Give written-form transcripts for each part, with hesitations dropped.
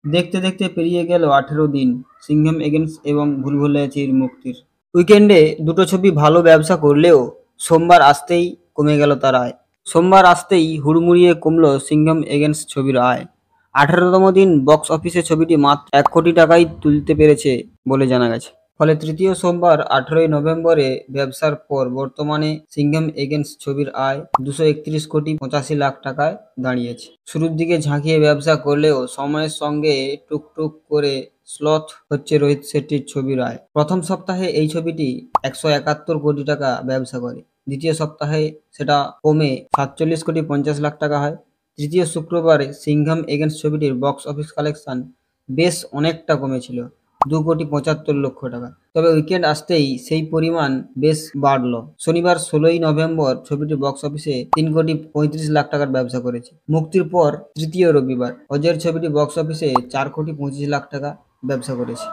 দেখতে দেখতে পেরিয়ে গেল 18 দিন সিংঘম এগেন্স এবং ভুলভুলাইয়া 3 মুক্তির। উইকেন্ডে দুটো ছবি ভালো ব্যবসা করলেও সোমবার আসতেই কমে গেল তার আয়। সোমবার আসতেই হুড়মুড়িয়ে কমল সিংঘম এগেন্স ছবির আয়। 18তম দিন বক্স অফিসে ছবিটি মাত্র 1 কোটি টাকাই তুলতে পেরেছে বলে জানা গেছে। ফলে তৃতীয় সোমবার 18ই নভেম্বরে ব্যবসার পর বর্তমানে সিংঘম এগেন্স ছবির আয় 231 কোটি 85 লাখ টাকায় দাঁড়িয়েছে। শুরুর দিকে ঝাঁকিয়ে ব্যবসা করলেও সময়ের সঙ্গে টুকটুক করে স্লথ হচ্ছে রোহিত শেট্টির ছবির আয়। প্রথম সপ্তাহে এই ছবিটি 171 কোটি টাকা ব্যবসা করে। দ্বিতীয় সপ্তাহে সেটা কমে 47 কোটি 50 লাখ টাকা হয়। তৃতীয় শুক্রবারে সিংঘম এগেন্স ছবিটির বক্স অফিস কালেকশন বেশ অনেকটা কমেছিল, 2 কোটি 75 লক্ষ টাকা। তবে উইকেন্ড আসতেই সেই পরিমাণ বেশ বাড়ল। শনিবার 16ই নভেম্বর ছবিটি বক্স অফিসে 3 কোটি 35 লাখ টাকার ব্যবসা করেছে। মুক্তির পর তৃতীয় রবিবার অজয়ের ছবিটি বক্স অফিসে 4 কোটি 25 লাখ টাকা ব্যবসা করেছে।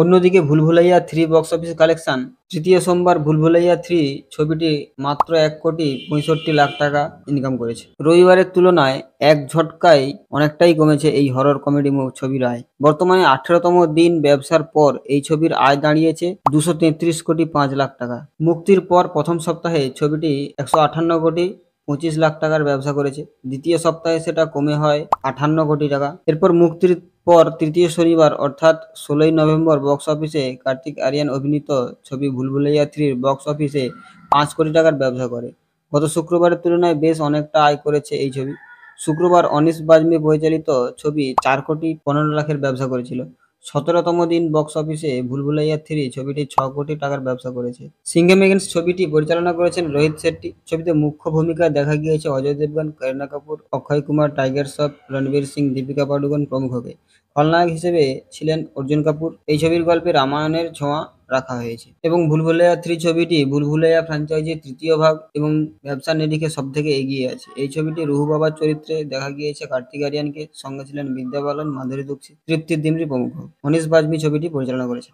অন্যদিকে ভুলভুলাইয়া 3 বক্স অফিস কালেকশন তৃতীয় সোমবার ভুলভুলাইয়া 3 ছবিটি মাত্র 1 কোটি 65 লাখ টাকা ইনকাম করেছে। রবিবারের তুলনায় এক ঝটকায় অনেকটাই কমেছে এই হরর কমেডি ছবির আয়। বর্তমানে 18তম দিন ব্যবসার পর এই ছবির আয় দাঁড়িয়েছে 233 কোটি 5 লাখ টাকা। মুক্তির পর প্রথম সপ্তাহে ছবিটি 158 কোটি 25 লাখ টাকার ব্যবসা করেছে। দ্বিতীয় সপ্তাহে সেটা কমে হয় 58 কোটি টাকা। এরপর মুক্তির পর তৃতীয় শনিবার অর্থাৎ 16ই নভেম্বর বক্স অফিসে কার্তিক আরিয়ান অভিনীত ছবি ভুলভুলাইয়া 3 বক্স অফিসে 5 কোটি টাকার ব্যবসা করে। গত শুক্রবারের তুলনায় বেশ অনেকটা আয় করেছে এই ছবি। শুক্রবার অনিস বাজমি পরিচালিত ছবি 4 কোটি 15 লাখের ব্যবসা করেছিল। 17তম দিন বক্স অফিসে ভুলভুলাইয়া 3 ছবিটি 6 কোটি টাকার ব্যবসা করেছে। সিংঘম এগেন্স ছবিটি পরিচালনা করেছেন রোহিত শেট্টি। ছবিতে মুখ্য ভূমিকায় দেখা গিয়েছে অজয় দেবগন, করিনা কাপুর, অক্ষয় কুমার, টাইগার শ্রফ, রণবীর সিং, দীপিকা পাডুকোন প্রমুখকে। খলনায়ক হিসেবে ছিলেন অর্জুন কাপুর। এই ছবির গল্পে রামায়ণের ছোঁয়া রাখা হয়েছে এবং ভুলভুলাইয়া 3 ছবিটি ভুলভুলাইয়া ফ্র্যাঞ্চাইজির তৃতীয় ভাগ এবং ব্যবসার নিরিখে সবথেকে এগিয়ে আছে। এই ছবিটি রুহু বাবার চরিত্রে দেখা গিয়েছে কার্তিক আরিয়ানকে, সঙ্গে ছিলেন বিদ্যা বালন, মাধুরী দীক্ষিত, তৃপ্তি ডিমরি প্রমুখ। অনিস বাজমি ছবিটি পরিচালনা করেছেন।